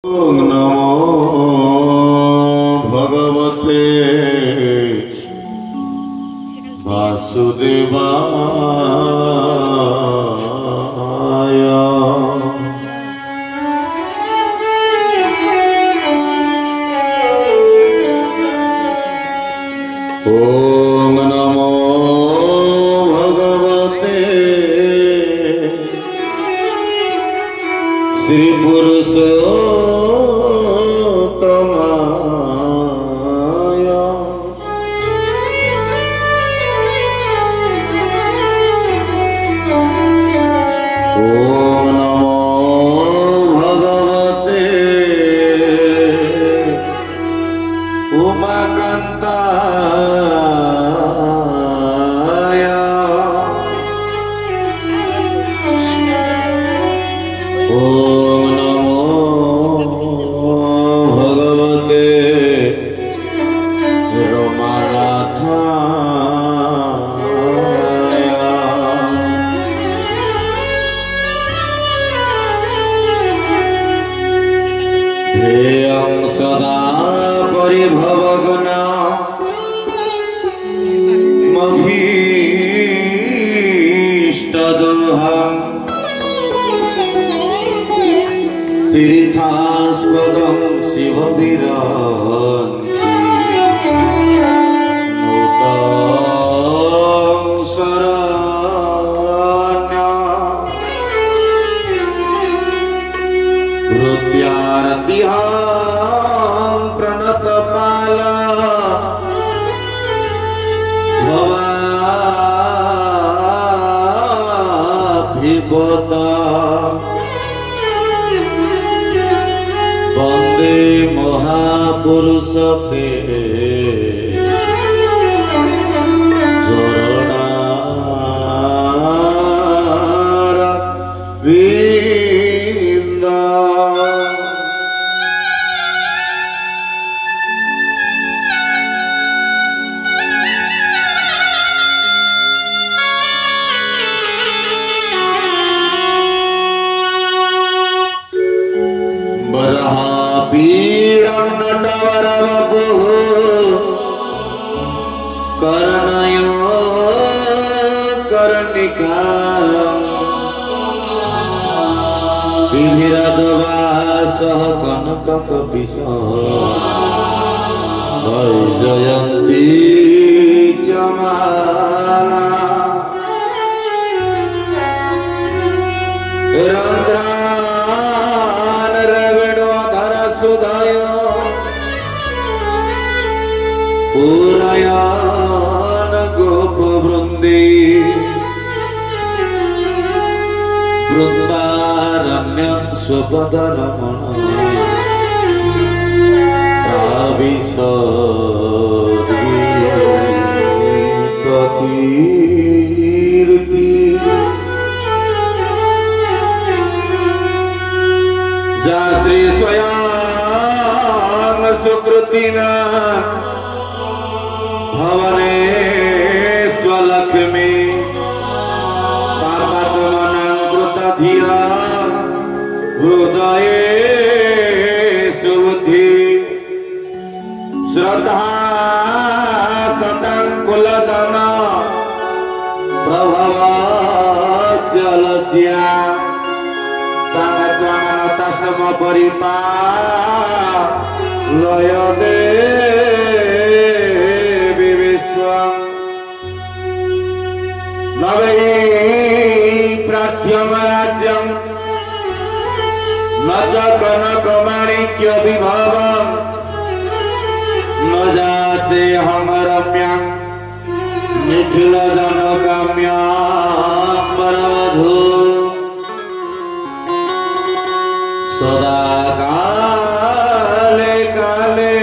ओम नमो भगवते वासुदेवाय। ओम नमो भगवते श्री पुरुषोत्तमाय। ओम नमो भगवते उमाकान्ताय। ओम नमो भगवते रमानाथाय। ध्येयं सदा परिभवगुना मभीष्टदोहम् तीर्थास्पदं शिवविरञ्चि नूतं शरण्यं हृद्यारतिहां प्रणतपाला भवाधिपता। वंदे महापुरुष ते चरणार विंद। पीडं नटवरवपुः कर्णयो कर्णिकारं बिभिरद्वासः कनककपिशः वैजयन्ती च माला। सुधाय पूरयान गोपवृन्दे वृन्दारण्यं स्वपदरमण प्राविशद्गीतकीर्ति। जा श्री स्वयं सुकृतिना भवने स्वलक्ष्मी पापतमनाकृत धिया हृदये सुबुद्धि श्रद्धा सतंकुलदन प्रभवस्य लज्जा तस्म परिपालय देवि विश्वम्। न वै प्रार्थ्यं राज्यं न च कनकमाणिक्यविभवम् न जाते हम रम्यं निखिलजनकाम्यां वरवधू। सदा काले काले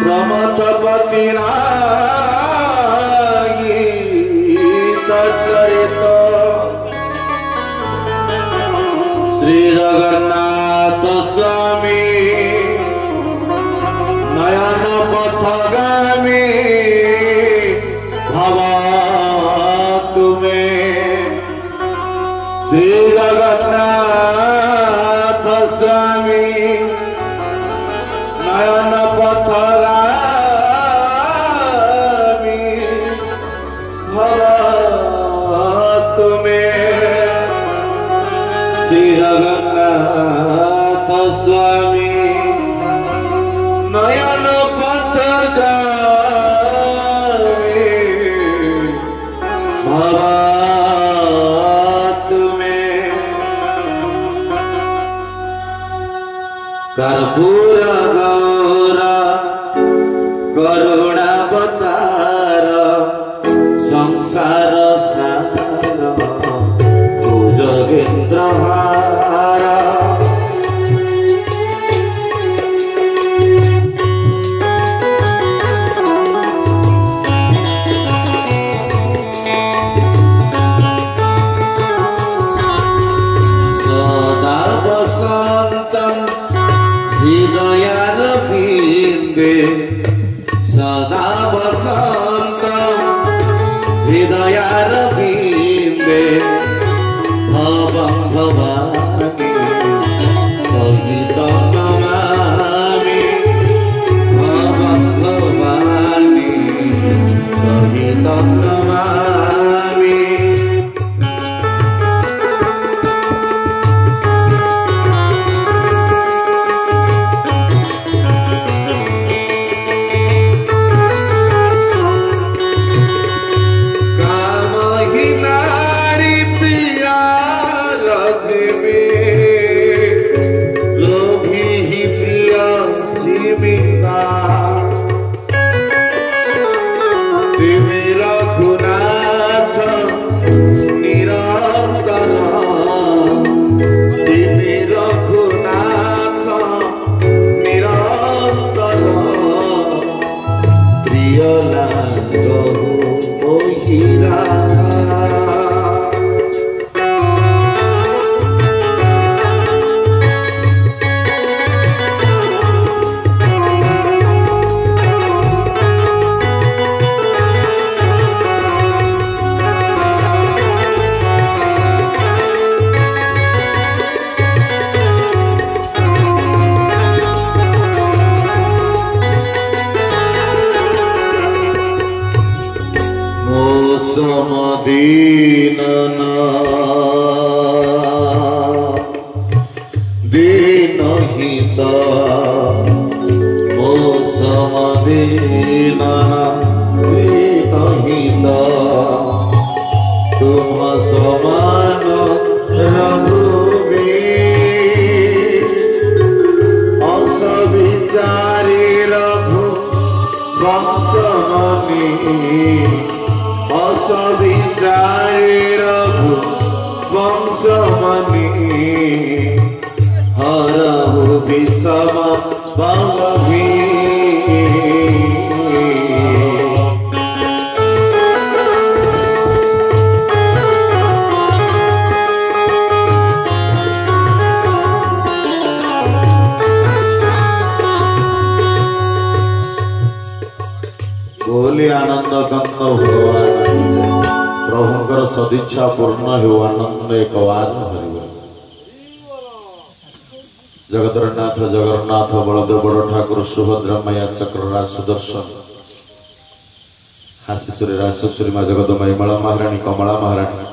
प्रमथपतिनागीतचरित श्री जगन्नाथ स्वामी नयन पथगामी भवा तुम्हें श्री जगन्नाथ स्वामी नयन पथगामी तुम्हें श्री जगन्नाथ स्वामी नयन पथगामी तुम्हें कर्पूर गौरा करुणावतार संसार सार भुजगेन्द्र हार सदा वसन्तं हृदयार विन्दे सदा वसन्तं हृदयार विन्दे भवं भवानी सहित नमामि भवं भवानी सहित नमामि दीनहित मो समदीन दीनहित तुम समान रघुवीर असविचारी रघु वंशमणि असविचारी रघु वंशमणि हरहु विषम भवभीर बोली आनंद कंद भगवान प्रभुंकर सदिच्छा पूर्ण हो आनंद एक बार जगतरनाथ जगन्नाथ बलदेव बड़ ठाकुर सुभद्रा मैया चक्रराज सुदर्शन हासीश्वरी राजेश्वरी माँ जगदमयी मला महाराणी कमला महाराणी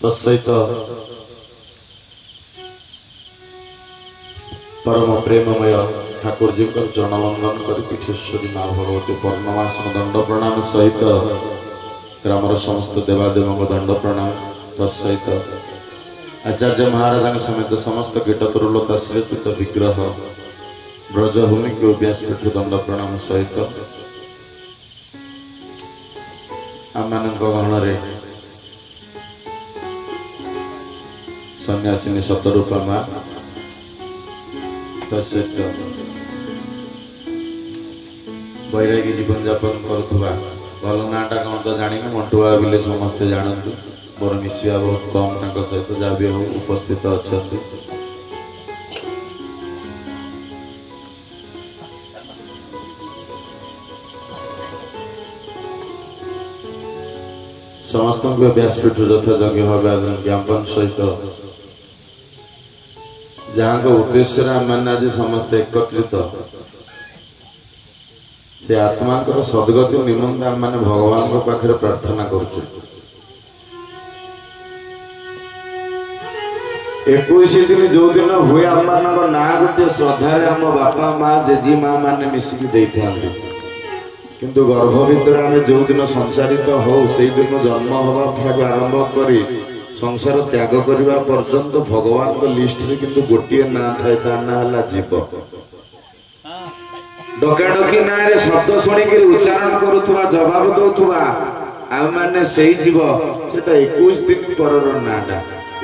तत्सहित परम प्रेममय ठाकुर जी को चरणवंदन कर पीठेश्वरी माँ भगवती पर्णमासन दंड प्रणाम सहित ग्रामर समस्त देवादेव दंड प्रणाम तत्सहित आचार्य महाराज समेत समस्त कीटतरुलता श्रीकृत विग्रह ब्रजभूमि के व्यासपीठ दंड प्रणाम सहित आम गहन सन्यासिनी सतरूपा माँ तत्सहित बैरागी जीवन यापन करुवा भल नाटा कौन तो जानी मंटुआ बिले समस्ते जानतु मोर मिसिया बहुत कम सहित जहाँ भी हो उपस्थित अच्छा समस्त व्यासपीठ यथायोग्य भाव ज्ञापन सहित जहाँ को उद्देश्य मैंने आज समस्त एकत्रित से आत्मा सदगति निमंते आम मैंने भगवान को पाखे प्रार्थना करुचे। 21 दिन जो दिन हुए आम मान ना गोटे श्रद्धार आम बापा माँ जेजी माँ मैंने मिसिकी देते किंतु गर्भ भितर आम जो दिन संसारित हो से दिन जन्म हवा ठाक आरंभ कर संसार त्याग करने पर्यंत भगवान को लिस्ट रे किंतु गोटे ना थाए ता ना है जीव। डकाडकी ना रे शब्द शुणिक उच्चारण करुवा जवाब दौथुवा आम मैंने से जीव से 21 दिन पर नाटा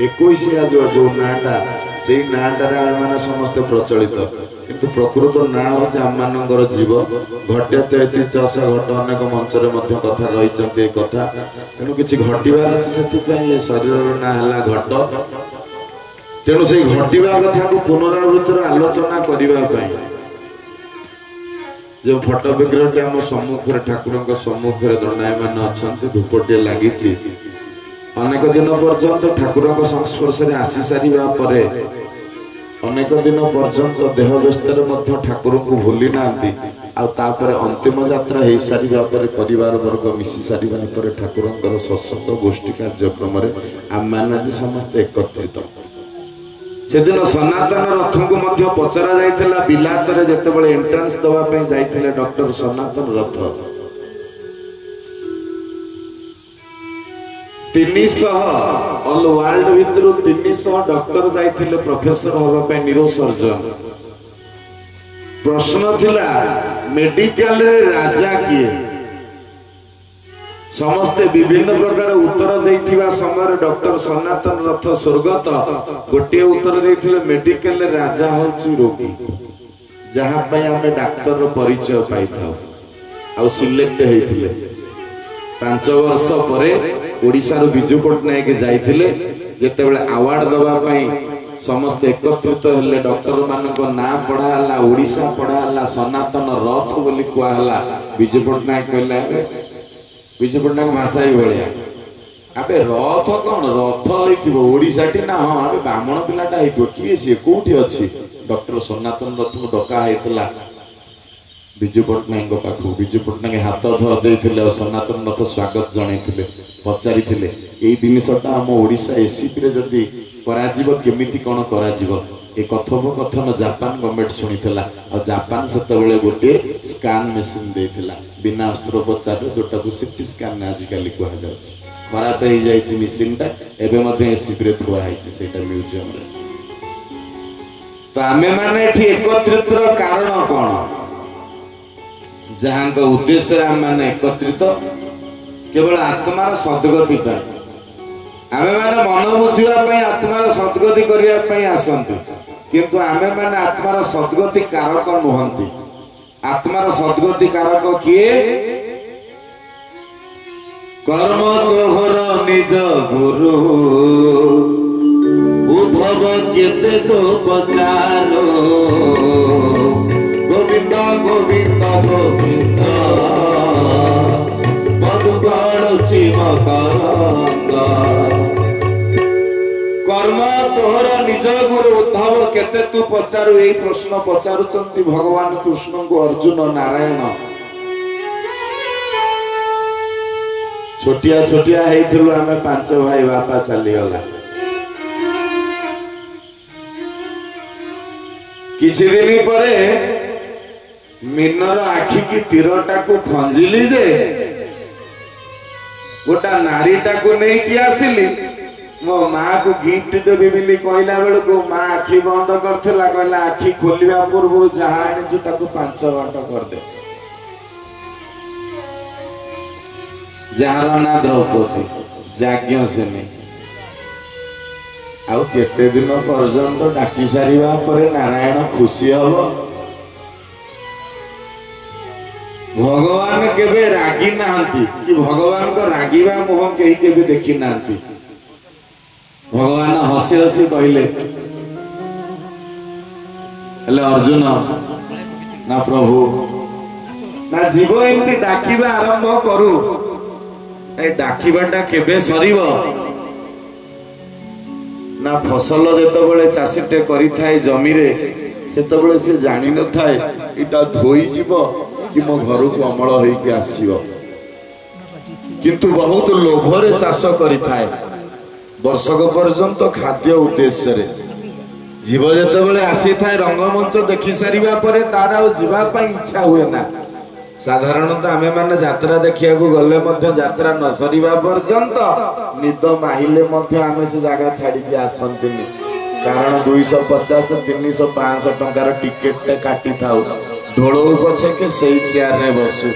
21 जो नाटा से नाटार आम मैंने समस्ते प्रचलित किंतु प्रकृत ना हूँ आम मानकर जीव घट्यते चष घट अनेक मंचर कथा रही कथा तेणु किसी घटवार अच्छे से शरीर ना है घट तेणु से घटवा कथा को पुनरावृत्तिर आलोचना करने जो फटो विग्रह आम सम्मुखें ठाकुर सम्मुखें दंडायमान अच्छा धूपटे लगी अनेक दिन पर्यंत ठाकुर संस्पर्श में आसी सारा अनेक दिन पर्यंत देह व्यस्तर ठाकुर को भूली ना अंतिम यात्रा हो सारा परिवार वर्ग मिसी सारा ठाकुर सत्संग गोष्ठी कार्यक्रम आम मैंने समस्त एकत्रित से दिन सनातन रथ को पचरा जाइथिला बिलात रे जेतेबेले एंट्रेंस दवा पे जाइथिले डॉक्टर सनातन रथ 300 ऑल वर्ल्ड भितर 300 डॉक्टर जाइथिले प्रोफेसर होबा पे न्यूरो सर्जन। प्रश्न थिला मेडिकल रे राजा किए समस्ते विभिन्न प्रकार उत्तर देथिबा समय डॉक्टर सनातन रथ स्वर्गत गोटे उत्तर देथिले मेडिकल राजा होछि रोगी जहाँ पे आमे डाक्टर परिचय पाई था आ सिलेक्ट हेथिले 5 वर्ष परे ओडिसा रो बिजू पटनायक जाइथिले जेतेबेले अवार्ड दबा पई समस्त एकत्रित हेले डॉक्टर मानको ना पढ़ा हला ओडिसा पढ़ा हला सनातन रथ बोली कुआ हला बिजू पटनायक कहले विजय पट्टनायक भाषा ही भाया आबे रथ कौन रथ होशा ना हाँ आबे ब्राह्मण पिलाटा किए सी कौटी अच्छी डॉक्टर सनातन रथ को डका होता विजु पट्टनायक पाख विजु पट्टनायक हाथ धरदे सनातन रथ स्वागत जनते पचारि जिनसा आम ओडिशा एसीपी रे जदि केमिति कौन करा कथोपकथन जापान गवर्नमेंट शुणीला और जापान से गोटे स्कान मेसीन देथिला बिना अस्त्रोपचार जोटा को सीटी स्कान आजिकल कहु खराब हो जाए मेसीनटा एवं एसीपी रे थुआ है म्यूजियम रे। तो आमे माने एकत्रित कारण कौन जहाँ उद्देश्य आम मैंने एकत्रित केवल आत्मार सद्गति आमे माने मन बुझापी आत्मार सद्गति करने आसती किंतु आमे माने आत्मार सद्गति कारक नुहंती। आत्मार सद्गति कारक किए कर्म तोहर निज गुरु उद्धव केते तो पचारो गोविंद गोविंद गोविंद मधुगण शिव करंगा कर्म तोहर निज गुरु उद्धव केते तू पचारू यही प्रश्न पचारुचंती भगवान कृष्ण को अर्जुन नारायण छोटिया छोटिया हेइथिलु आमे 5 भाई बापा चली गला किछि दिन परे मीनर आखि की तीरटा को खंजिली जे गोटा नारीटा को नहीं कि आसिली मो माँ को गिफ्ट देवी बोली कहला बेल को माँ आखि बंद करथिला कहला आखि खोलिबा पूर्व जहाँ आनी ताको 5 घंटा कर दे जार ना द्रौपदी जाज्ञ से नहीं आउ केते दिन पर्यंत डाकी सारिबा परे नारायण खुशी हब भगवान केबे रागी नांती कि भगवान को रागीबा मुह केही केबे देखि नांती। भगवान हसी हसी कहले अर्जुन ना प्रभु ना जीव एमती डाकिबा आरंभ करू डाकिबाटा केबे सरीब ना फसल जेतबेले चाषीटे करिथाए जमीरे सेतबेले से जानि न थाए इटा धोई जीवो कि मो घर को अमल होइके आसीबो किंतु बहुत लोभरे चाष करिथाए वर्षक पर्यंत खाद्य उद्देश्य रे जीव जेतबेले आसी थाए रंगमंच देखि सारिबा परे तार आ जीवा पई इच्छा हुए ना साधारणतः आमे माने यात्रा देखिया को गले मध्य यात्रा न सरीबा पर्यंत निद माहिले मध्य आमे से जगह छाड़ी के आसंतिनी कारण 250 300 500 टंकार टिकेट टे काटी थाउ ढोलो पछे के सही चेयर रे बसु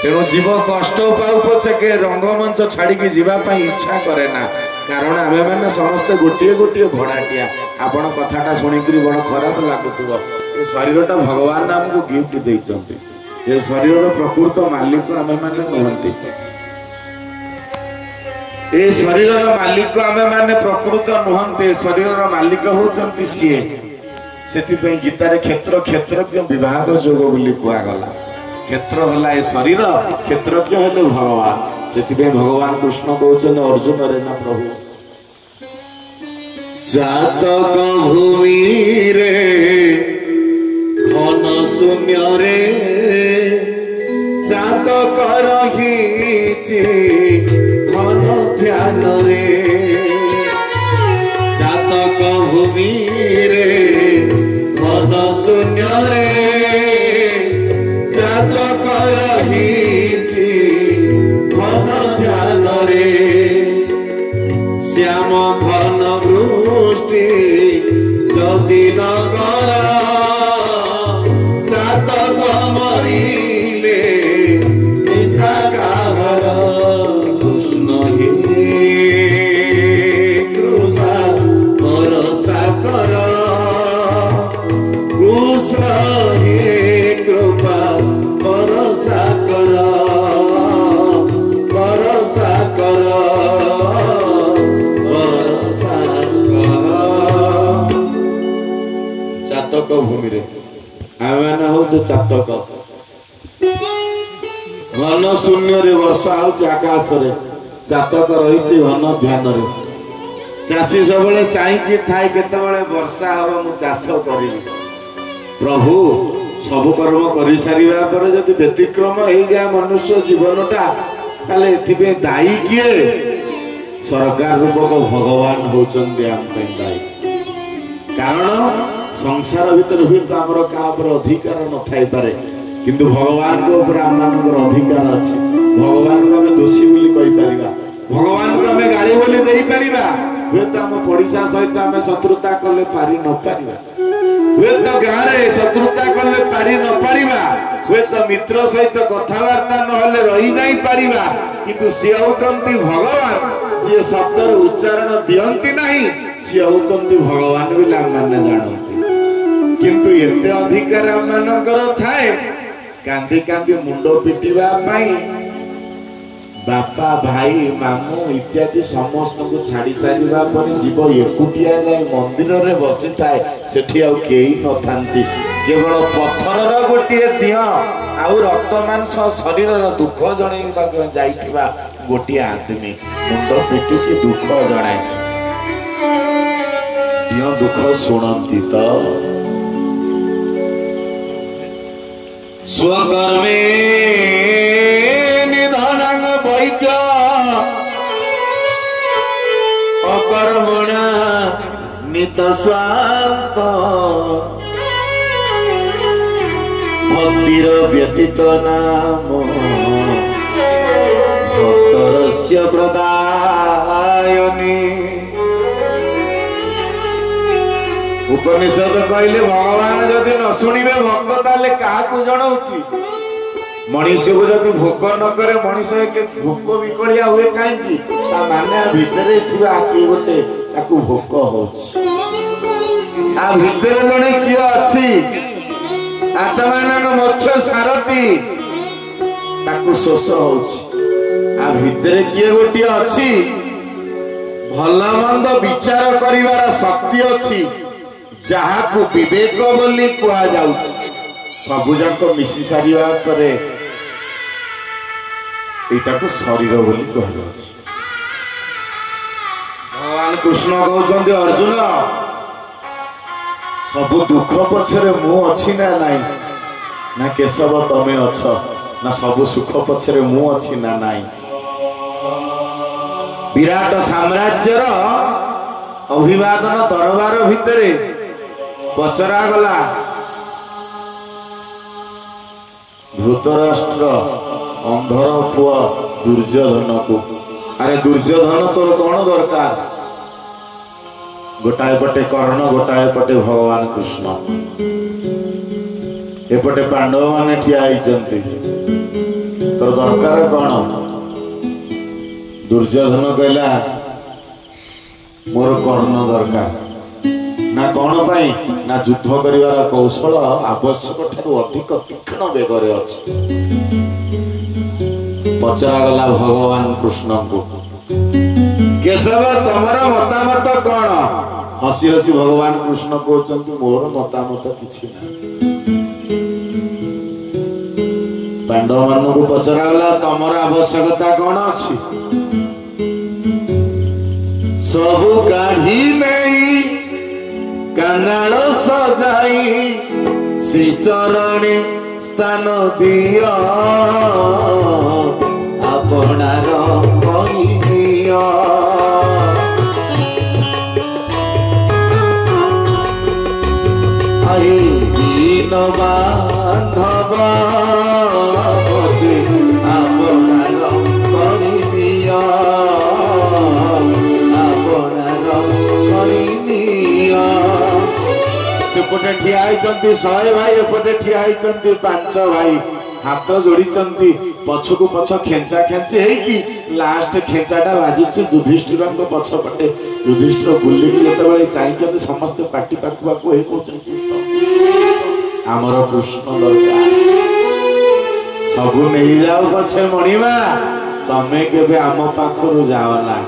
तेणु जीव कष्ट पाउ पछे के रंगमंच छाड़ी के जीवा पई इच्छा करे ना कारण आमे माने समस्त गोटिए गोटिए भड़ाटिया आपण कथाटा सुनी करी बड़ खराब लागुतबो ए शरीरटा भगवान हमको गिफ्ट देइचंती ये शरीर प्रकृत मालिक आमे माने नुहंती ए शरीर मालिक आमे माने प्रकृत नुहंते शरीर मालिक होचंती सिए सेति पे गीता रे क्षेत्र क्षेत्रज्ञ विभाग जोग बोली कुआ गला क्षेत्र हला ए शरीर क्षेत्रज्ञ हेले भगवान सेति पे भगवान कृष्ण कहउछन अर्जुन रे ना प्रभु जातक भूमि रे घन शून्य रे जातक रहिछि घन ध्यान रे जातक भूमि रे घन शून्य रे जातक रहिछि घन ध्यान रे श्याम घन वृष्टि जदि न करा जातक मरिले मिठा काहर कृष्ण हे कृपा भरोसा कर कृष्ण हे कृपा भरोसा कर भरोसा कर भरोसा कर चातक भूमि रे आमे हूँ चातक घन शून्य रे वर्षा हूँ आकाश रे चातक रही घन ध्यान रे चाषी सब चाहिए थाए केतबेले वर्षा हम मु चाष करी प्रभु सब कर्म कर सारिबा पर जदि व्यतिक्रम हो जाए मनुष्य जीवनटा ताले एथिबे दायी किए सरकार रूपक भगवान होचंदी आम पई दायी कारण संसार भीतर हुए तो आमर क्या अधिकार न थाई पारे किंतु भगवान को ऊपर आम अधिकार अच्छी भगवान को आम दोषी बोली कहि परिबा भगवान को आम गाली बोली दे परिबा हुए तो आम पड़िशा सहित आम शत्रुता कले पारि न पारिबा हुए तो गाँव में शत्रुता कले पारि न पारिबा हुए तो मित्र सहित कथबार्ता नहले रही जाई पारिबा किंतु सी होचंती भगवान जी शब्दर उच्चारण दियंती नहीं सी होचंती भगवान बोली आम माने जानती किंतु एते अधिकार आमनकर थाए कांदी कांदी मुंडो पिटिबा पाई बापा भाई मामू इत्यादि समस्त को छाड़ी सारिबा पर जीव एकुटिया जाए मंदिर रे बसी थाए सेठी आ केही न थांती केवल पत्थरर गोटिए दिह आउ रक्त मांस शरीर दुख जणैबा जाइथिबा गोटिए आदमी मुंडो पिटी की दुख जणाए दिह दुख सुनंती तो स्वकर्मे निधनं वैद्य अकर्मणा नितस्वान्त भक्तिर व्यतीत नाम भक्तरस्य प्रदायनी उपनिषद कहले भगवान जदि न शुणिबे भक्त ताले काहाकू जणाउछि मनुष्य को जदि भोक न करे मनुष्य के भोक विकलिया हुए कहीं ता माने भितरे थिबा आखि गोटे ताकू भोक होछि आ भितरे जणे किए अछि आत्मानक मुख्य सारथी ताकू शोष होछि आ भितरे किए गोटे अछि भला मंद विचार करिवार शक्ति अछि जहा को विवेक बोली कुआ जाउछि सबु जाक मिसी सारिबा परे एटा को शरीर बोली कहल अछि भगवान कृष्ण कहते अर्जुन सबु दुख पछरे मु अच्छी ना नाई ना केशव तमे अछ ना सबु सुख पछरे मु अच्छी ना नाई। विराट साम्राज्यर अभिवादन दरबार भितरे पचरा गला धृतराष्ट्र अंधर पुआ दुर्योधन को अरे दुर्योधन तोर कौन दरकार गोटाए पटे कर्ण गोटाए पटे भगवान कृष्ण एपटे पांडव माने ठिया होइचंती तोर दरकार कौन दुर्योधन कहला मोर कर्ण दरकार ना कौन पाई ना युद्ध करिवार कौशल आवश्यक ठारू अधिक तीक्ष्ण बेगरे अछि। पचरा गला भगवान कृष्ण को केशव तमर मतामत कौन हसी हसी भगवान कृष्ण कहते मोर मतामत किछि ना। पांडव मान को पचरा गला तमर आवश्यकता कौन अछि सबु काढ़ी नहीं कांगाल सजाई श्री चरणे स्थान दिया आपणार करिया आई दीन बांधव आपणार करिया सेपटे ठिया होइचंती 100 भाई एपटे ठिया होइचंती 5 भाई हाथ जोड़ी पछकु पछ खेंचा खेंची हेकी लास्ट खेंचाटा बाजिछि युधिष्ठिर पछ पटे युधिष्ठिर बुल्ली जेतेबेले चाहिचंती समस्त पार्टी पाखु पाखु हे कोचंती हमर कृष्ण दरकार सबु नहीं जाओ पछे मणिमा तमे केबे आम पाखरु जाओ ना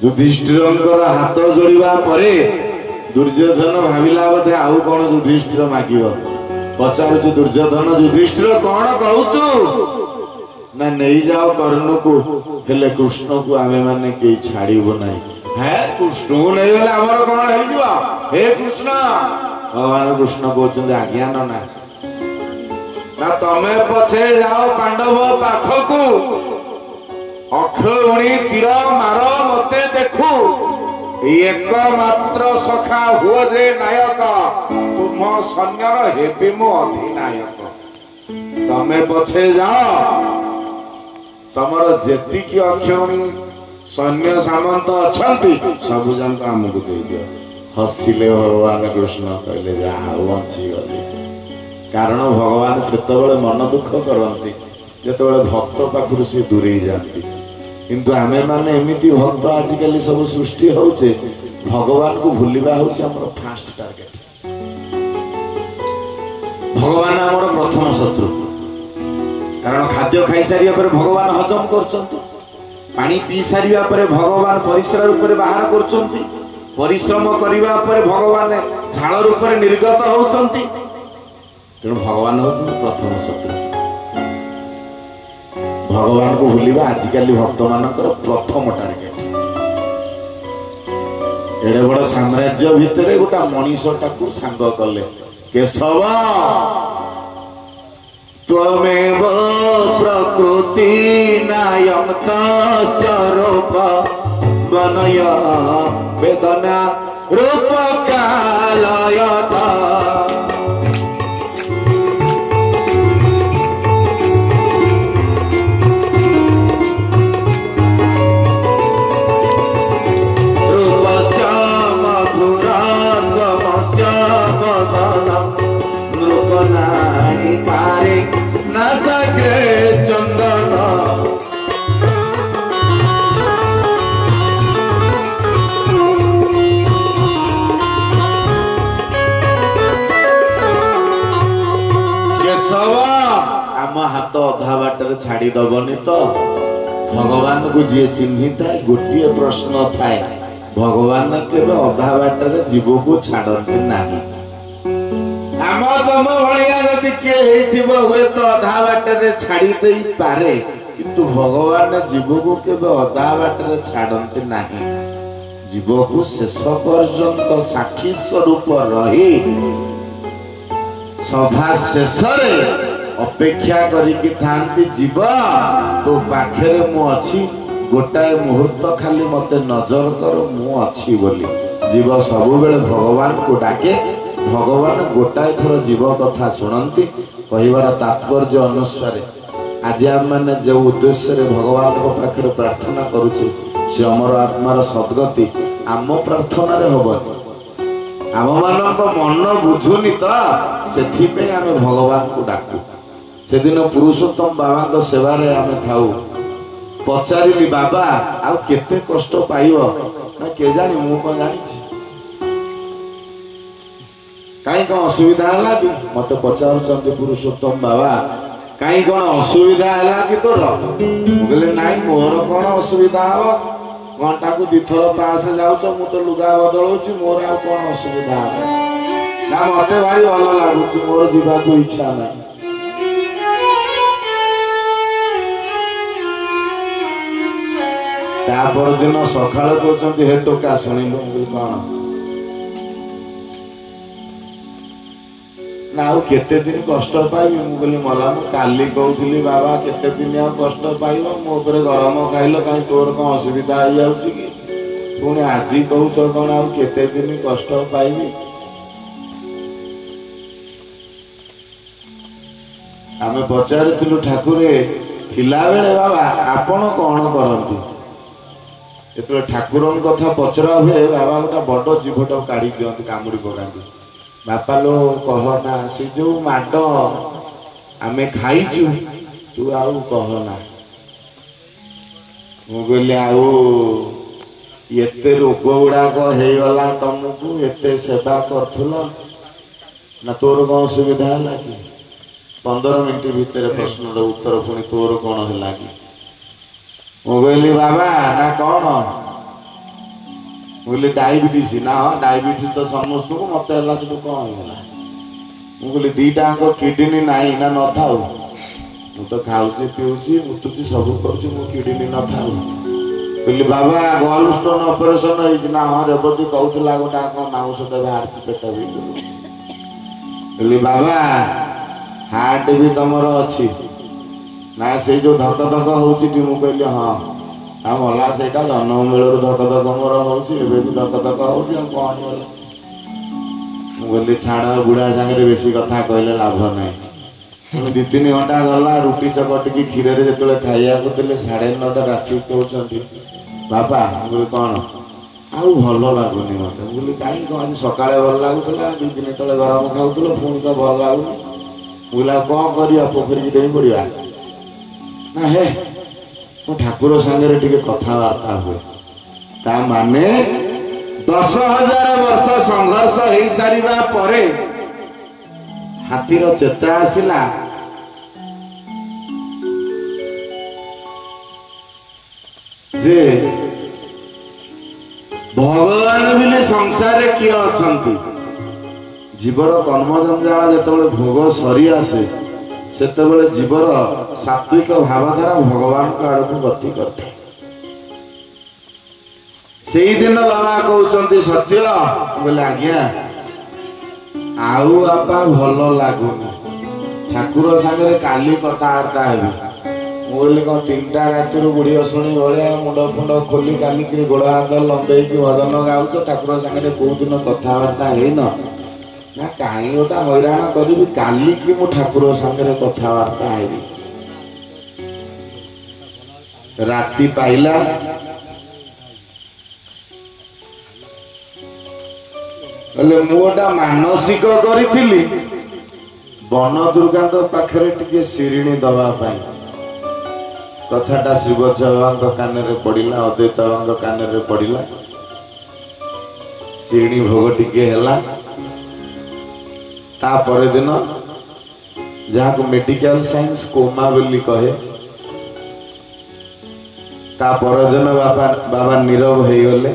युधिष्ठिर हाथ जोड़ा परे दुर्योधन भाविला बोधे आउ कौन युधिष्ठिर मागिब पचारुच दुर्योधन युधिष्ठिर कौन कहूचु ना नहीं जाओ कर्ण को हेले कृष्ण को आमे माने के छाड़ीबो नहीं है कृष्ण को नहीं गले हमर कौन हेजिबा हे कृष्ण भगवान कृष्ण कहउचंदी आज्ञान ना तमे पछे जाओ पांडव पाखकू अक्षुणी तीर मार मते देखू एकमात्र सखा हुओ जे नायक तुम सैन्यर हेबी मो अधिनायक तमे पछे जाओ तमर जेतिकी अक्षुणी सैन्य सामंत अछंती सब जन हमको दे दियो हसिले भगवान कृष्ण कहले जा बंची गली कारण भगवान सेतबेले मन दुख करंती जेतबेले भक्त पाखुर से दूरे जाती किंतु आमे माने एमिति भक्त आजिकली सब सृष्टि होचे भगवान को भूलिबा होचे हमर फास्ट टार्गेट भगवान हमर प्रथम शत्रु कारण खाद्य खाई सारिया पर भगवान हजम करचंती पानी पी सारिया पर भगवान परिश्रम रूप में बाहर करचंती परिश्रम करिवा पर भगवान झाल रूप में निर्गत होचंती तेणु भगवान होचंती प्रथम शत्रु भगवान को भूलिबा आजिकली भक्त मानकर प्रथम टार्गेट एडे बड़ साम्राज्य भितर गोटा मनीषटा को सांग कले केशव त्वमेव प्रकृति नायं तस्य रूप वनय वेदना रूप कालयता हाथ अधा बाटर छाड़ी दबनी तो भगवान को जी चिन्ही था गोटे प्रश्न थाए भगवान केवल अधा बाटर जीव को छाड़ती ना आम तम भाया जदि किए हुए तो अधा बाटर छाड़ी दे पारे किंतु भगवान जीव को केबे अधा बाटे छाड़ती नहीं जीव को शेष पर्यंत साक्षी स्वरूप रही सभा शेष अपेक्षा करिकी थांती जीव तो पाखरे मु अच्छी गोटाए मुहूर्त खाली मते नजर कर मु अच्छी बोली जीव सब बेले भगवान को डाके भगवान गोटाए थर जीव कथा शुणती कहबार तात्पर्य अनुसार आज आम मैंने जो उद्देश्य भगवान को पाखे प्रार्थना करुचे से अमर आत्मार सद्गति आम प्रार्थना हम आम मान मन बुझुनी तो से आम भगवान को डाकू से दिन पुरुषोत्तम बाबा सेवार आम थाऊ पचारि बाबा आउ केते कष्ट पाइब ना के जानी मु कौन जानी कहीं कौन असुविधा है कि मत पचार पुरुषोत्तम बाबा कहीं कौन असुविधा है कि तोर मुझे नाई मोर कौन असुविधा हम घंटा को दिथर पास जाऊच मु तो लुगा बदलौची मोर आ कौन असुविधा है ना मत भारी भल लगुच मोर जीवा को इच्छा ना तापर दिन सकाळ कहते हे टोका शुणिलु कौन ना केते दिन कष्ट पाइबी मुझे मला काली कहूली बाबा केते दिन आ कष्ट पाइब मो गरम खाइल कहीं तोर कौन असुविधा हो जाउछि कि पुणी आज कहूच कौन आ केते दिन कष्ट पाइबी आमे पचारिथिलु ठाकुरे थिला बेले बाबा आपण कौन करंती एतो ठाकुर कथा पचरा हुए बाबा गोटा बड़ जीवटा काढ़ी दियंती कामुड़ी पकाती बापा लो कहना से जो माड आमे खाइचु तू आउ कहना मुझे आउ एते रोग गुड़ाक होगला तुमको एते सेवा करुल ना तोर कौन सुविधा है कि 15 मिनट भितर प्रश्न उत्तर पुणी तोर कौन है कि मुझे बाबा ना कौन मुझे डायबिटीज ना डायबिटीज तो समस्त को मत है कौन है मुझे दीटा किडनी नाई ना न था मु तो खाऊँ पीऊँ मुतुची सब करुँच मो किडनी न था बोली बाबा गल स्टोन ऑपरेशन होना हाँ रेवती कहला गोटा माउस बाहर पेट भी बोली बाबा हार्ट भी तुम अच्छी ना से जो धक धक हो कहली हाँ आ मला से जन्म मेलर धक धक मोर हो धक धक हो कौन बोली छाड़ बुढ़ा सागर बेसी कथा कहले लाभ ना 2-3 घंटा गला रुटी चकटिकी क्षीर जो खाइया 9:30 राति कहते बाबा मुझे कौन आउ भल लगुनि मत बोली कहीं कौन आज सका भल लगुला 2 दिन तले गरम खाऊल पुणी तो भल लगुनि बोला कौन कर पोखरी की डेई पड़ा ना हे मो ठाकुर सांगे टिके कथबार्ता हुए ता माने 10,000 वर्ष संघर्ष हो सारिबा परे हाथीर चेता आसिला जे भगवान बिले संसार किए अछंती जीवर कर्म जंजाल जो भोग सरी आसे सेतेबेले जीवर सात्विक भाव द्वारा भगवान को आड़ को गति करते से दिन बाबा कहते सत्य बोले आज्ञा आउ आपा भल लगुनि ठाकुर सागर काली कथबार्ता है बोले कौन 3टा राति बुढ़ी शुणी भाया मुंड फुंड खोली कालिक गोड़ हाथ लंबे भजन गाऊच ठाकुर सागर कौ दिन कथबार्ता है ना कहीं गोटा हैरान करी काली की मु ठाकुर सागर कथबार्ता है राति पाइला मुटा मानसिक करी वन दुर्गा पाखे टे शिणी दवापाई कथाटा श्रीवत्स बाबा कान पड़ा अद्वैत बाबा कान पड़ा शिणी भोग टिके है तापर दिन जहाँ मेडिकल साइंस कोमा बोली कहे तापर दिन बाबा नीरव हो गले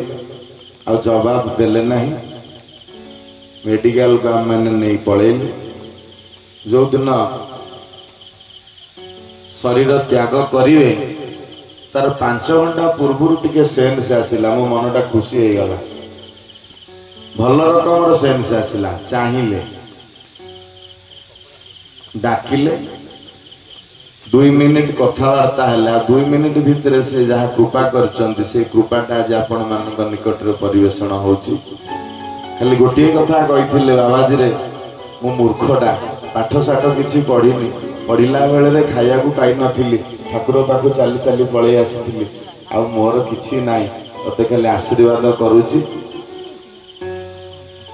आ जवाब देले नहीं मेडिकल को आम मैंने नहीं पलैलु जो दिन शरीर त्याग करेंगे तार 5 घंटा पूर्व टिके सेन्स आसला मो मनटा खुशी हो गला भल रकम सेन्स आसला चाहिए डाकिले 2 मिनिट कथबार्ता है 2 मिनिट भितर से जहाँ कृपा करचंती से कृपाटा आज आपण मान निकट परिवेषण होची खाली गोटे कथा कही बाबाजी रे मु मूर्खटा पाठ साठ किसी पढ़ी पढ़ला बेले खाया पाई नी ठाकुर पाख चली चली पलि आसी आ मोर किसी ना मत खाली आशीर्वाद करुची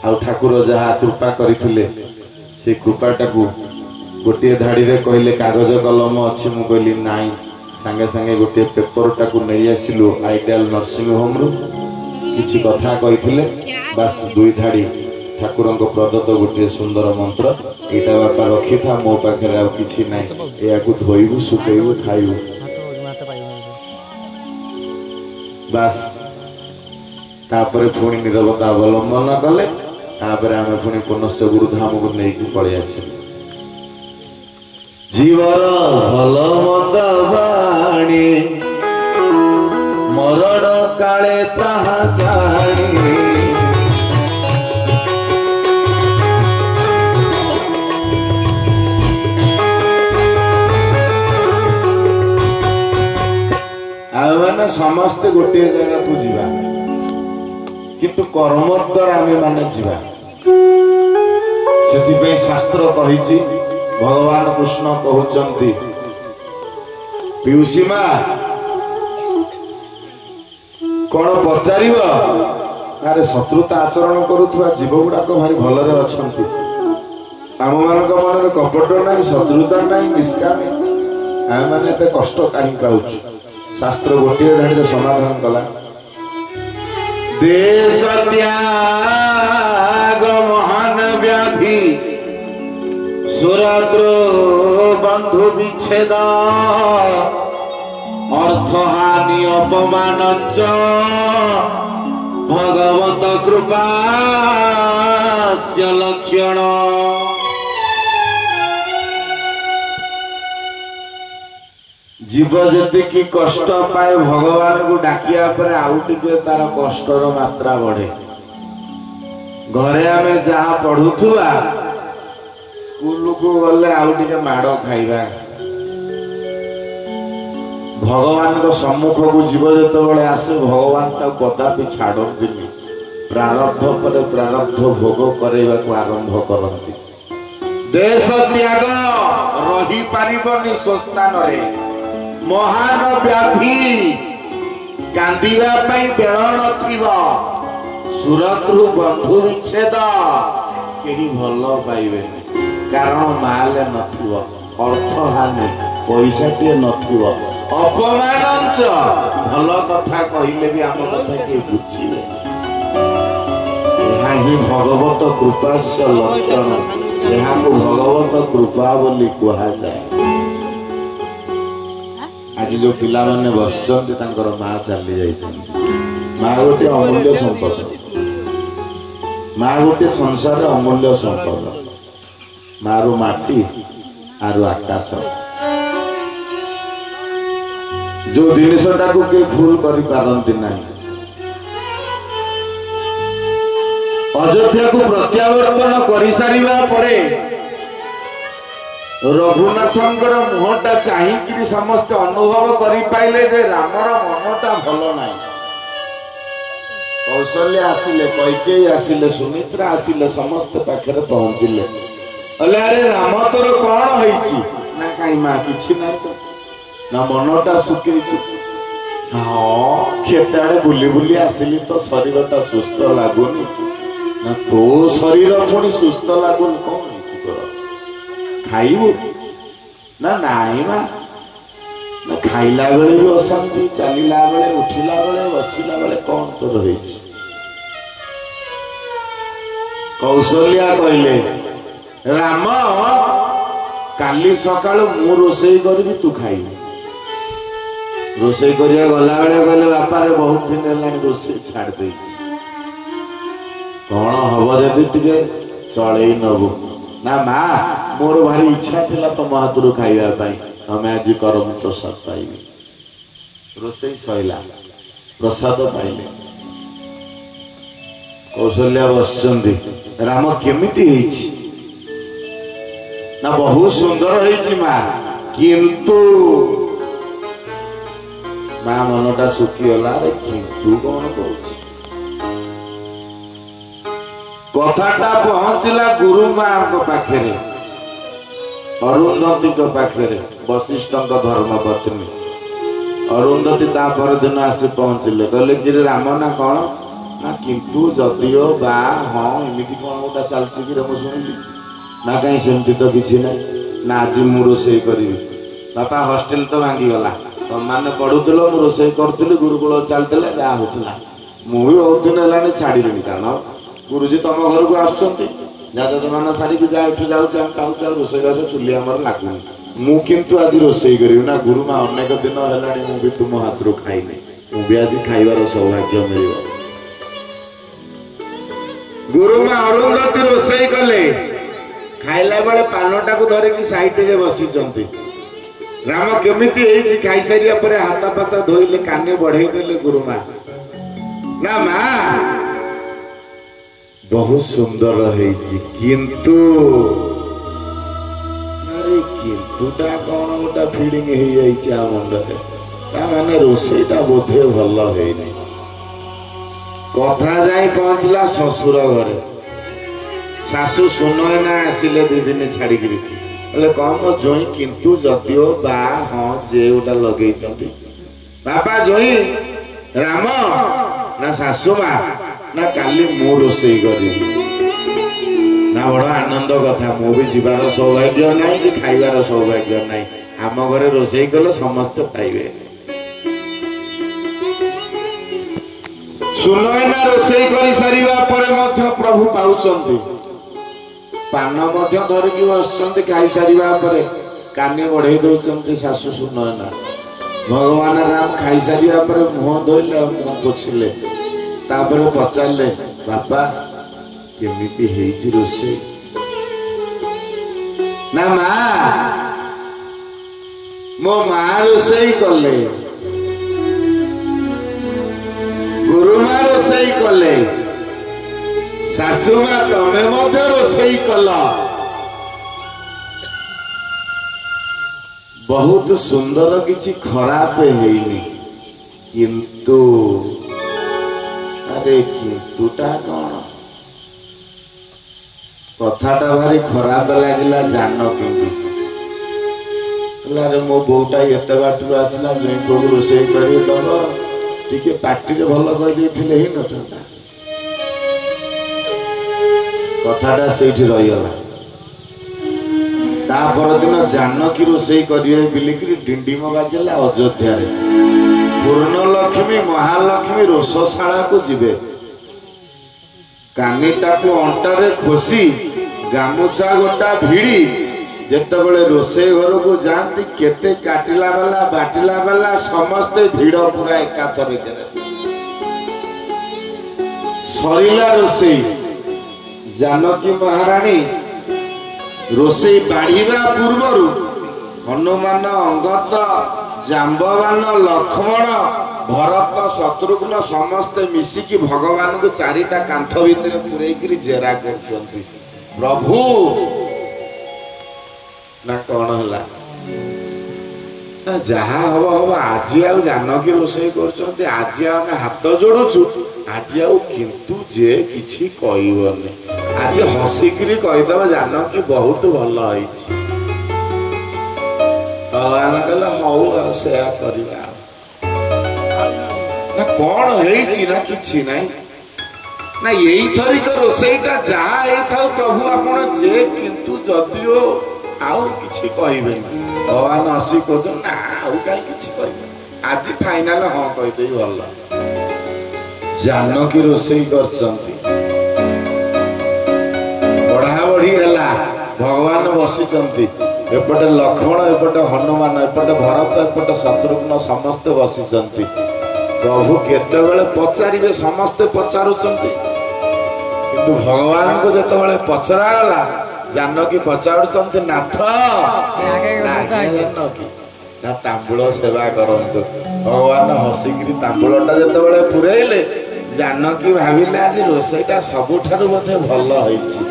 आ ठाकुर जहाँ कृपा करते से कृपाटा को गोटे धाड़ी रे कहले कागज कलम अच्छी मु कहली नाई सांगे सांगे गोटे पेपर टाकू नहीं आसिलु आइडियल नर्सिंग होम रु किछि कथा कहिथिले बस 2 धाड़ी ठाकुर प्रदत्त गोटे सुंदर मंत्र एटा बापा रखी था मो पाखे आ किछि नाही एया को धोइबु सुखेइबु खाइबु बस तापर पुणी निरवता अवलंबन कले तापर आमे पुणी पुनश्च गुरुधाम को नहीं पळि आसिलु जीवर भल मंद बाणी मरण काले ताहा जानी आमे समस्ते गोटे जगह को जीवा किंतु कर्म द्वारा आमे माने जीवा सेति पे शास्त्र कहिछि भगवान कृष्ण कहते पीयूषी माँ कौन पचार अरे शत्रुता आचरण करुवा जीव गुड़ाक भारी भलरे अच्छा आम मान मन कपट ना शत्रुता ना निष्कामी आम मैंने कष्ट कहीं पाऊँ शास्त्र गोटे धाड़ी समाधान कला देश त्याग महान व्याधि सुराद्रो बंधु विच्छेद अर्थहानि अपमान भगवत कृपा लक्षण जीव जी कष्ट पाए भगवान को डाकिया पर आउ टिके तार कष्टर मात्रा बढ़े घरे आमे जहाँ पढ़ुथुआ स्कूल को गले आउ टिके माड़ खाइबा भगवान को सम्मुख को जीव जिते आसे भगवान कदापि छाड़ती प्रारब्ध पर प्रारब्ध भोग करने को आरंभ करती देश त्याग रही पारिबनी स्वस्थान रे महान व्याधि कांदिबा पई बेळ नथिबा सुरतरु बंधु विच्छेद केही भल पाइबे कारण माले नथिबा अर्थ हानि पैसा टे नथिबा अपमान भल कथा कहिले भी आम कथा के बुझिबे यह ही भगवत कृपा से लक्षण यहाँ को भगवत कृपा बोली कहा जाए आज जो पिला माने बसचंती तांकर माँ चली जाइछन माँ गोटे अमूल्य संपद माँ गोटे संसार अमूल्य संपद मारू माटी आरु आकाश जो जिनसटा को के भूल करि पारंती नाही अयोध्या को प्रत्यावर्तन करि सारिबा परे रघुनाथंकर मुहटा चाहिए समस्ते अनुभव करि पाइले जे रामर मनटा भल ना कौशल्य आसिले कैकेयी आसिले सुमित्रा आसिले समस्त पाखरे पहुंचिले अले अरे राम तोर कौन होइछि ना काई मां किछि ना तो ना मनटा सुखी हाँ खेताड़े बुली बुली आसिली तो शरीरटा सुस्थ लागुनी ना तो शरीर पुणी सुस्थ लागुनी कौन होइछि तोर खाइबू ना नाई मा ना खाइला बेले भी अशांति चलिला बेले उठिला बेले बसिला बेले कौन तो रही कौशल्या कहले राम काली सकाळु मु रोसई करबी तू खाइबू रोसई करिया गला बेले कहले बापा रे बहुत दिन हेलानी रोसई छाड़ देछि कौन हब जदि टिके चलई नबू ना माँ मोर भारी इच्छा थिला तो हाथ खाइबा आम आज करम प्रसाद पाइबे रोसई सैला प्रसाद पाइले कौशल्या बसचंदी राम केमिति हेछि ना बहुत सुंदर हेछि माँ किंतु माँ मनटा सुखीगला रे किंतु कौन कह कथाटा पहुंचला गुरु माँ पाखे अरुंधती पाखे वशिष्ठ धर्मपत्नी अरुंधती पर दिन आसी पहुंचले कहले कि राम ना कौन ना किंतु जदियो बा हाँ एमती कौन गोटा चलती कि मुझे शुणिली ना कहीं सेमती तो किसी ना ना आज मु रोसे करी बापा हॉस्टेल तो भांगीगला मैंने पढ़ुल मु रोसे करी गुरुकुल चलते जहाँ होता मुझे बहुत दिन है छाड़ी कारण गुरुजी तुम घर को आसुँच मान सारिकी जा एठू जाऊँ खाऊ रोसईबास चुली आम लगुनि मुझे आज रोसई करी ना गुरुमा अनेक दिन है मुझे तुम हाथ खाइनी मुझे आज खाइबार सौभाग्य मिल गुरुमा अरुंधती रोसई कले खाइला बेले पानटा को धरिकी साइड बसी राम केमिति खाई सारिया पर हाथ पात धोइले काने बढ़ई देले गुरुमा ना माँ बहुत सुंदर है किंतु अरे किंतुटा कौन गोटा फिलिंग हो मुंडे माने रोसईटा बोधे भल है कथा जाई पहुंचला ससुर घरे सासू सुनयना आसिले 2 दिन छाड़ी कम जोई किंतु जदियो बा हाँ जे गोटा लगे बापा जोई राम ना सासू माँ ना काली मु रोसई करी ना बड़ आनंद कथा मु भी जीवार सौभाग्य नहीं कि खाइबार सौभाग्य नहीं आम घरे रोसई कले समस्त पाइबे सुनयना रोसई कर सारिबा परे मध्य प्रभु पाउचंती पान मध्य धरिकी बसचंती खाई सारिबा परे कानी बढ़ई दउचंती सासू सुनयना भगवान राम खाई सारिबा परे मुह धोइले मुह पोछिले तापरे पचारे बापा केमिति हेछि रोसई ना माँ मो माँ रोसई कले गुरुमा रोसई कले सासुमा तमे मध्य रोसई कल बहुत सुंदर किछि खराब हेइनी किंतु अरे किंतुटा कौन कथाटा भारी खराब लगिला जान कि मो बोटा एत बाटू आसला जो प्रभु रोसई कर टे पार्टी भल कही ही नथा कथाटा से रहीगला तापर दिन जानकी रोसई करेंगे बिलिकी डिंडिम बाजिला अयोध्या पूर्णलक्ष्मी महालक्ष्मी रोषशाला को जीवे कानीटा को अंटारे खोसी गामुछा गोटा भिड़ी जेतेबेले रोसई घर को जाती केते काटिला वाला बाटिला वाला समस्ते भिड़ पूरा एकाथर सरीला रोसई जानकी महाराणी रोसई बाढ़ीवा पूर्व हनुमान अंगद जाम्बवान लक्ष्मण भरत शत्रुघ्न समस्ते मिसिकी भगवान को 4टा कांथ भितर पुरेकी जेरा कर प्रभु ना कौन है जहा हम हम आज आ जानकी रोसई कर आज आम हाथ जोड़ुचु आज किंतु जे किछि कहबनी आज हसिकी कहीदेव जानकी बहुत भल है भगवान कहले हौ से करवा ना कौन है ना किछि नहीं ना यही थरिक रोसईटा जहाँ था प्रभु आपण जे किंतु जदियो आउ किछि कहबे भगवान हसी कह ना आउ कहीं किछि कहबे आज फाइनल हाँ कहदे भल जानकी रोसई करचंती बढ़ा बढ़ी है भगवान बसीचंती एपटे लक्ष्मण एपटे हनुमान एपटे भरत एपटे शत्रुघ्न समस्ते बसीचंती प्रभु केतेबेले पचारिबे समस्ते पचारुचंती किंतु भगवान को जेतेबेले पचरागला जानकी पचारुचंती नाथ जानकी तांबूल सेवा करंतु भगवान हसिकी तांबूलटा जिते पुरेले जानकी भाविले आज रोसईटा सबुठारु बोधे भल होईची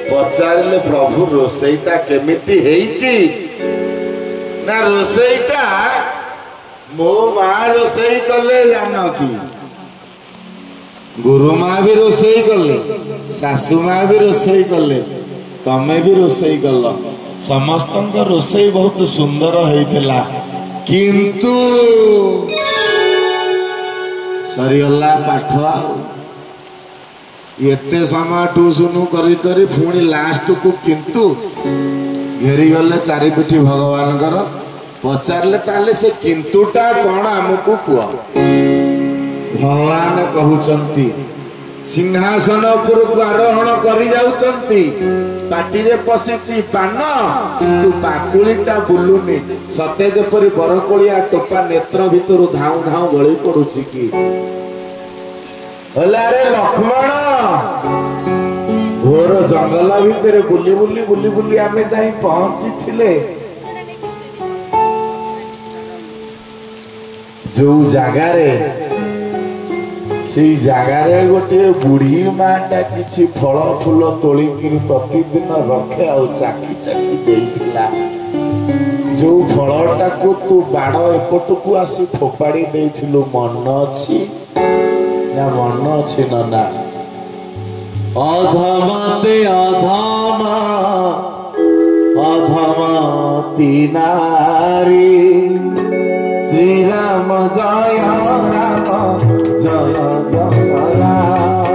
पचारे प्रभु रोसईटा केमिति हेईची ना रोसईटा मो माँ रोसई कले जानकी गुरु माँ भी रोसई कले सासू माँ भी रोसई कले तमे भी रोसई कल समस्त रोसई बहुत सुंदर होइतिला किंतु सरीगला पाठ एते समय ट्यूशन करी करी पुणी लास्ट को किंतु घेरी गले चारिपिठी भगवान पचारे ताले से किंतुटा कौन आमको कुआ भगवान कहउचंती सिंहासन उपरକୁ आरोहण करी जाउचंती पाटी रे पसिची पान तू पाकुलीटा बुलुनी सते जेपरि बरकोलिया टोपा नेत्र भितरु धाउ धाउ गळी पडुची की हला रे लक्ष्मण घोर जंगल भितर बुली बुली बुली बुली आमे जाई पहुंची थिले जो जगारे से जगार गोटे बुढ़ी माटा किसी फल फूल तोलिक प्रतिदिन रखे आ चाखी चाखी देइथिला जो फलटा को तू बाड़ एपटकू आसी फोपाड़ी देइथिलु मन अछि ना मन अछि ना अधमते अधम अधमती नारी श्री राम जय राम जय जय राम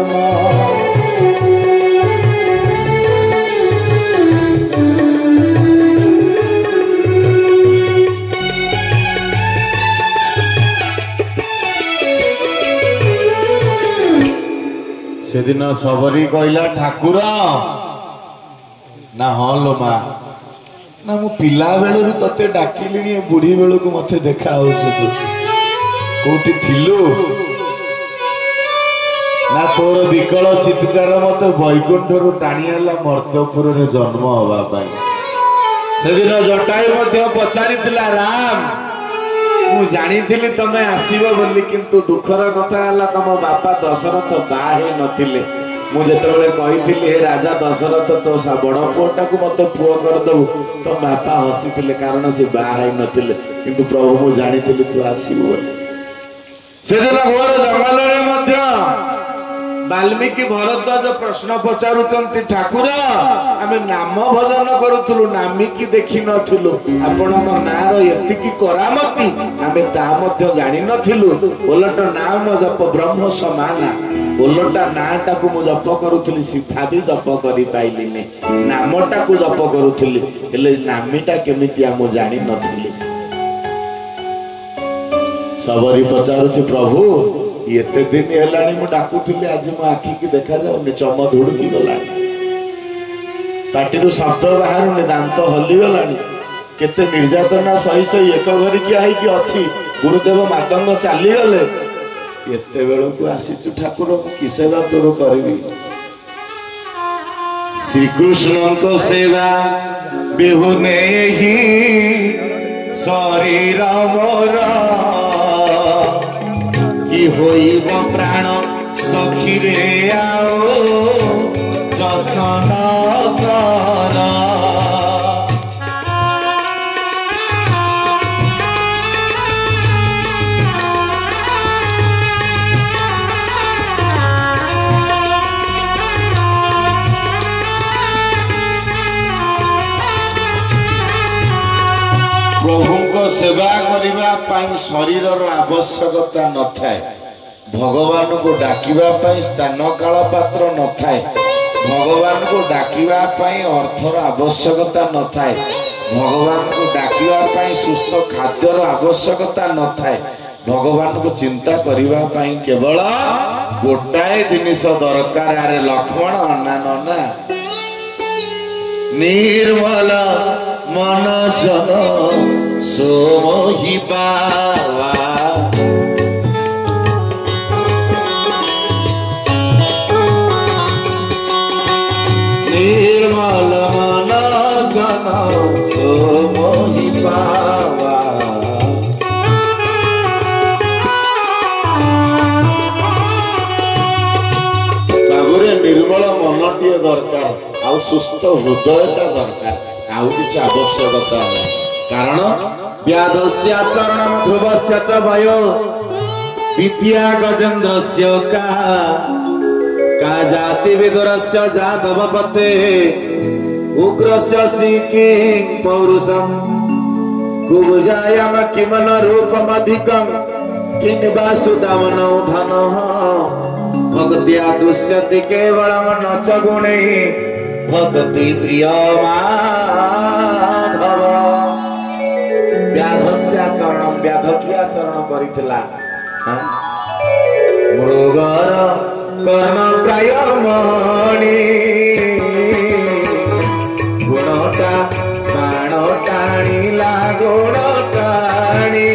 से दिन सबरी कहला ठाकुर ना हाँ लो माँ ना मु पिला बेलू तते डाकिली बुढ़ी बेलू को मत देखा कोठी थिलु ना तोर विकल चित्कार मत वैकुंठ रु टाणी आला मर्त्यपुर रे जन्म हवा पाई से दिन जटायु मध्य पचारि राम मु जानी थिली तमे आसीबो बोली किंतु दुखर कथा हला तम बापा दशरथ बाहे नथिले मु जेतबेले कहिथिली हे राजा दशरथ तो बड़ पुओटा को मत पुओ कर दउ तो बापा हसिथिले कारण से बाहे नथिले किंतु प्रभु मु जानी थिली तू आसीबो बोली से दिन घोर जंगल रे मध्य वाल्मीकि भरद्वाज प्रश्न पचारुचंती ठाकुर आमे नाम भजन करूथुलु नामिकी देखि नथिलु आपणक नार एतिकी करामती आमे ता मध्य जानि नथिलु ओलट नाम जप ब्रह्म समाना ओलटा नाटा को मु जप करूथुली सीधा भी जप करि पाइलिने नामटा को जप करूथुली हेले नामीटा केमिति आ मु जानि नथिलि सबरी पचारुछि प्रभु एते दिन हेलानी मु डाकुथुली आज मो आखि की देखा जाउनी चम धुड़की गलानी पाटिरु शब्द बाहरुनी दांत हल्ली गलानी केते निर्यातना सही सही एक घरी किया है कि अछि गुरुदेव मातंग चाली गले एते बेलो को आसीचु ठाकुर कि सेवा तोर करबी श्री कृष्ण को सेवा बेहुने ही शरीर मोरा कि होइब प्राण सखी रे आओ जतन कर प्रभु को सेवा करिबा पाई शरीर आवश्यकता न थाए भगवान को डाकिबा पाई स्थान काल पात्र न थाए भगवान को डाकिबा पाई अर्थर आवश्यकता न थाए भगवान को डाकिबा पाई सुस्थ खाद्यर आवश्यकता न थाए भगवान को चिंता करिबा पाई केवल गोटाए जिनिस दरकार आरे लक्ष्मण ना ना निर्मल मन जन सोमोहि बावा निर्मल गोटे दरकार आउ सुस्थ हृदयटा दरकार आउ किसी आवश्यकता नहीं कारण व्याधस्य चरणम ध्रुवस्य च भयो विद्या गजेन्द्रस्य का जाति विदुरस्य जातव पते उग्रस्य सीकिं पौरुषम कुबुजायाम किमन रूपमधिकं किं वासुदामनौ धनः भक्त्या तुष्यति केवलं न च गुणैः भक्ति प्रिय माधव व्याधस्य चरण व्याधकिया चरण करितला मृगर कर्ण प्राय मणि गुणटा बाण टाणिला गुण टाणी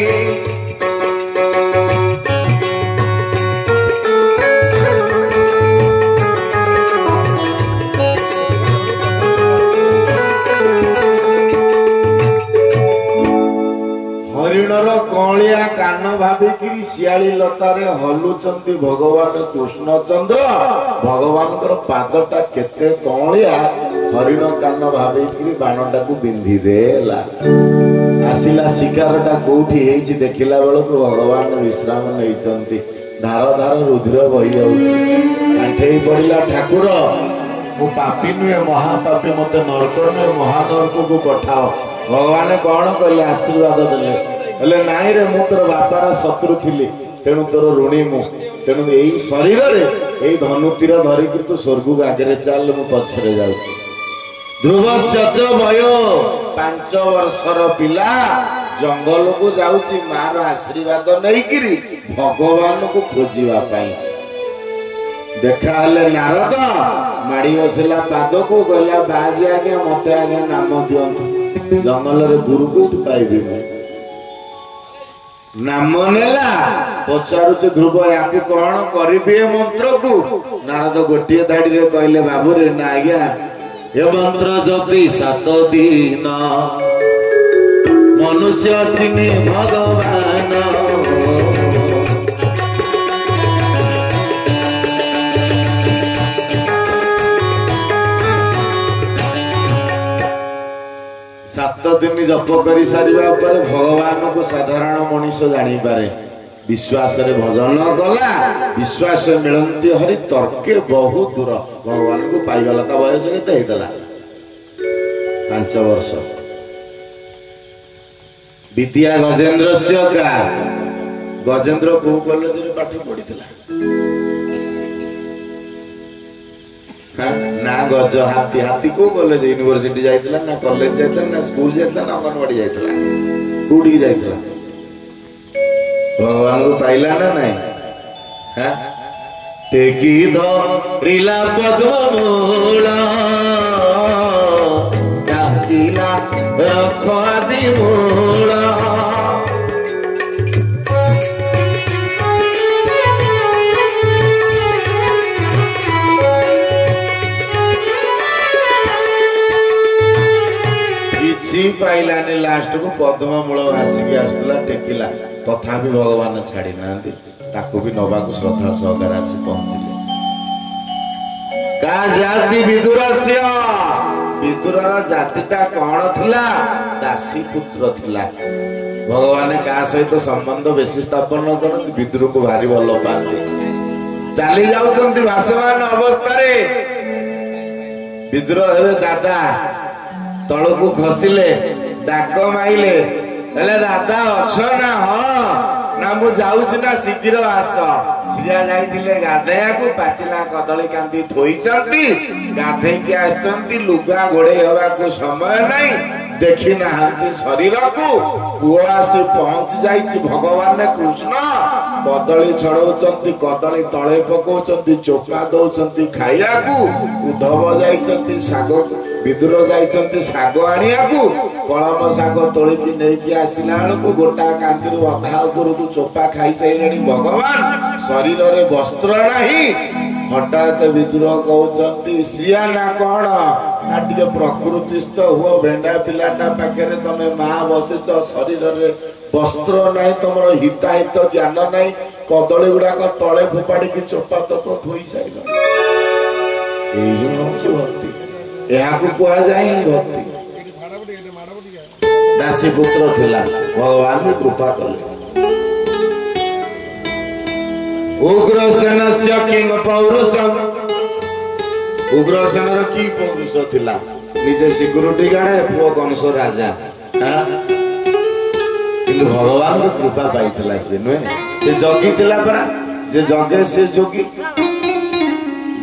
हरिणर कलिया कान भाविकी शियाली लतारे हलुचंती भगवान कृष्णचंद्र भगवान पादटा केते कलिया हरिण कान भाविकी बाणटा को बिंधी देला आसिला शिकारटा कोठी हेची देखिला बेलको भगवान विश्राम नैचंती धार धार रुधिर बही जाउची कांठेई पड़िला ठाकुर मु पापी नुहे महापापी मते नरक नुहे महानरक को पठाओ भगवान कौन कहले आशीर्वाद देले हेले नाई रे मु तोर बापार शत्रु थिली तेणु तोर ऋणी मु तेणु एई शरीर रे एई धनुतीर धरिक तू स्वर्ग आगे चल मु पछरे जाउची ध्रुवस्य च भयो 5 वर्षर पिला जंगल को जाउची मार आशीर्वाद नैकिरी भगवान को खोजिबा पाई देखा हेले नारद माड़ी बसला पाद को गला बाजी आगे मते आगे नाम दियंतु जंगल रे गुरु कोठ पाइबी मु नाम नेला पचारुचे ध्रुव याके कौन करिदिए मंत्र को नारद गोटिए धाड़ी रे कहले बाबू रे ना आज्ञा ये मंत्र जपी 7 दिन मनुष्य चिन्हे भगवान 7 दिन जप कर सारिबा पर भगवान को साधारण मनीष जानी पारे विश्वास रे भजन गला विश्वास मिलंती हरि तर्के बहुत दूर भगवान को पाइगला ता बयस केते हेतला 5 वर्ष विद्या गजेन्द्रस्य का गजेन्द्र को कॉलेज रे पाठ पढितला ना गज हाथी हाथी को कॉलेज यूनिवर्सिटी जाइतला ना कॉलेज जाइतला ना स्कूल जाइतला ना अंगनवाड़ी जाइतला कोडी जाइतला भगवान को पाइला ना नहीं हां टेकी धरिला पद्म मूला डाकिला रख आदि मूला पाइलानी लास्ट को पद्म मूल आसिक आसला टेकिला तथापि भगवान छाड़ी नांती ताको भी नवा को श्रद्धा सहकार आसी पहुंचले का जाति विदुरस्य विदुरर जातिटा कौन थिला दासी पुत्र थिला भगवान का सहित संबंध बेसी स्थापन करन विदुर को भारी भल पाते चली जाउछंती भाषमान अवस्था रे विदुर हेबे दादा तल को खसिले डाक माइले हेले दादा अछ ना हाँ ना मु जाउछि ना शीघ्र आस सिया जाइथिले गाधेया को पाचिला कदली कांदी थोइचंती गाधे के आछंती लुगा घोड़े हवा को समय नहीं देखी ना हांती शरीर को पुआ से पहुंच जाइछि भगवान कृष्ण कदली छड़ौचंती कदली तळे पकोचंती चोपा दउचंती खाइया को उद्धव जाइचंती सागो विदुर जाइचंती सागो आनिया को कलम साग तोलिकी नेकी आसिला बेलू गोटा कांदी अधा उपर को चोपा खाई सारे भगवान शरीर रे वस्त्र नहीं हठात विदुर कहते सिया ना कौन ना टे प्रकृतिस्थ हुआ भेंडा पिलाटा पाखे तमे माँ बसिच शरीर रे वस्त्र नहीं तुम हिताहित ज्ञान नहीं कदली गुड़ाक तले फोपाड़ी चोपा तक थोई सार यही हूँ भक्ति यहाँ कुआ जाए भक्ति दासी पुत्र थिला भगवान भी कृपा कले उग्रसेन से किंग पौरुष उग्रसेन की पौरुष थिला निजे सिक्यूरिटी गार्ड पुओ कंस राजा किंतु भगवान को कृपा पाई से नुहे से जगी थिला परा जे जगे से जोगी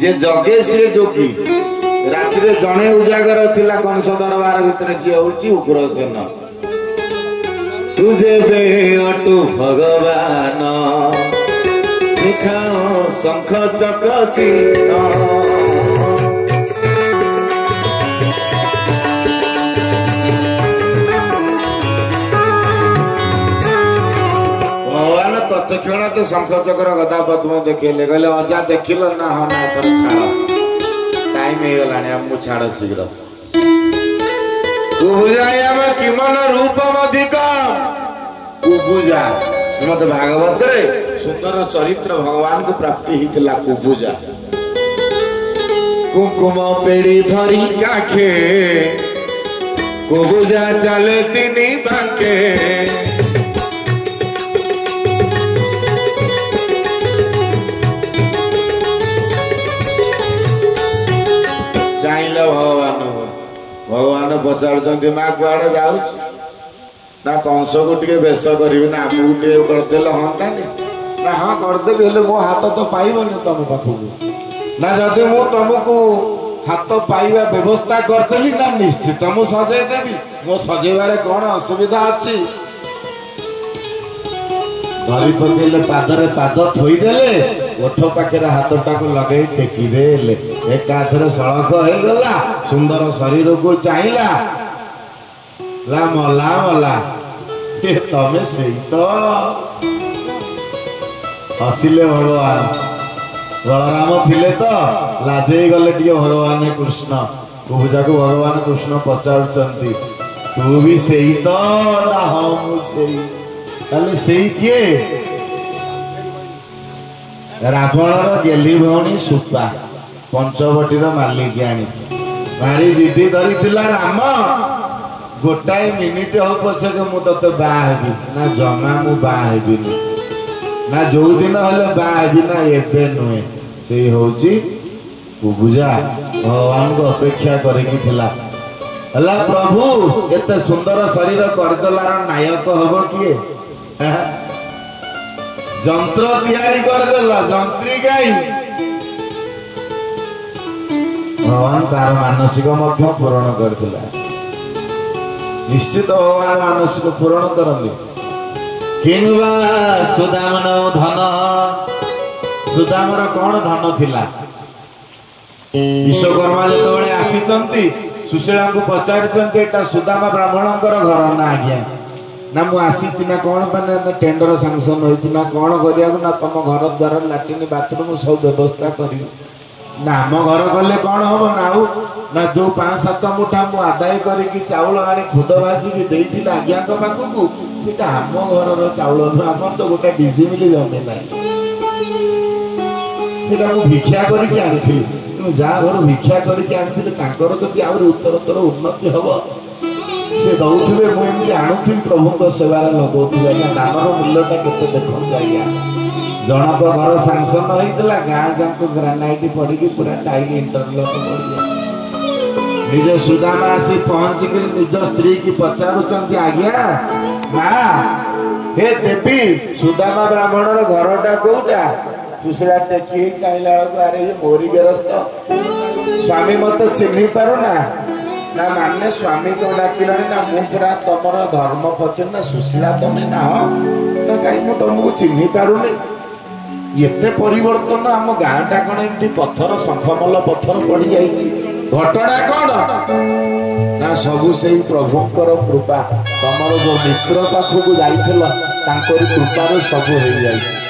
जे जगे से जोगी राति रे जणे उजागर थिला कंस दरबार भितर जे होची उग्रसेन तुझे बे अटु भगवान दिखाओ शंख चक्र तीर तत्क्षण तो शंख चक्र गदा पद्म देखले कहले अजा देखिल ना हाँ ना थोड़ा छाड़ टाइम हो गलानी हम छाड़ शीघ्र कुबुजायाम किमन रूपम अधिकम कुबुजा श्रीमद भागवत रे सुंदर चरित्र भगवान को प्राप्ति हितला कुबुजा कुकुम पेड़ी धरी काखे कुबुजा चले तिनी बांके चाहिए भगवान भगवान पचार माँ कुआड़े जाऊ ना कंस को टे बेस करी ना आमको टे करदे हाँ ना हाँ करदेवी हेल्ले मो हाथ तो पाइबन तुम पाखक ना जदि मु तुमको हाथ पाइबा व्यवस्था करदेली ना निश्चित मु सजेदेवी मो सजेबार कौन असुविधा अच्छी धरी पकड़े पादरे पाद थोईदेले ओठ पाखे हाथटा को लगे टेकिदेले एकाथरे सड़क हो गला सुंदर शरीर को चाहिला ला मला मला तमें से तो हसिले भगवान बलराम थिले तो लाजे गले टे भगवान कृष्ण कुबुजा को भगवान कृष्ण पचारुचंती तू भी से तो ना हम से किए रावण गेली भौणी सुपा पंचवटीर मालिकियाणी भारी जिदी धरी राम गोटाए मिनिट हो पछे मु तते बाहेबी ना जमा मु बाहेबिनी ना जो दिन हेले बाहेबी ना एबे नुहे से होची कुबुजा भगवान को अपेक्षा करिकी थिला हला प्रभु एते सुंदर शरीर करदेलार नायक हबो किए जंत्र तैयारी करदेला जंत्री गाई भगवान तार मानसिक मध्य पूरण करथिला निश्चित भगवान मानसिक पूरण करंदी किंवा सुदामन धन सुदामर कौन धन थिला विश्वकर्मा जेतबेले आसीचंती सुशीला को पचारिचंती एटा सुदामा ब्राह्मणंकर घर ना आज्ञा ना मु आसी ना कौन पाने टेंडर सांक्शन होती ना कौन करिया ना तुम घर द्वार लाट्रिन बाथरूम सब व्यवस्था करी ना आम घर गले कौन हम ना जो 5-7 मुठा मु आदाय करी चाउल आनी खुद भाजिकी देइथिला आज्ञा पाखक सीटा आम घर चाउल आम तो गोटे डिजिमिली जमी ना भिक्षा करके आनी जहाँ घर भिक्षा करके आनी जदि आहुरी उत्तरोत्तर उन्नति हम से दौथे मुझे आणुथी प्रभु सेवार लगौथी आज्ञा दानर मूल्यटा केते देखते आज्ञा जनक घर सांसन होता गाँ जाक ग्रानाइट पड़ी पूरा टाइल इंटरलॉक पड़ निज सुदामा आसी पहुंचिक निज स्त्री की पचारुचंती आज्ञा माँ हे देवी सुदामा ब्राह्मणर घरटा कौटा सुशीला टेकी चाहिला अरे ये मोरी गेरस्त स्वामी मत चिन्ह पारुना ना माने स्वामी तो डाकिला ना मु पूरा तमर धर्म पचन ना सुशीला तमें ना ना कहीं मु तुमको चिन्ह पारुनी एते परिवर्तन आम गाँटा कौन एमती पत्थर शंखमल पत्थर पड़ जा घटना कौन ना सबू से प्रभुंकर कृपा तमर जो मित्र पाखक जाइल कृपार सब हो जाए।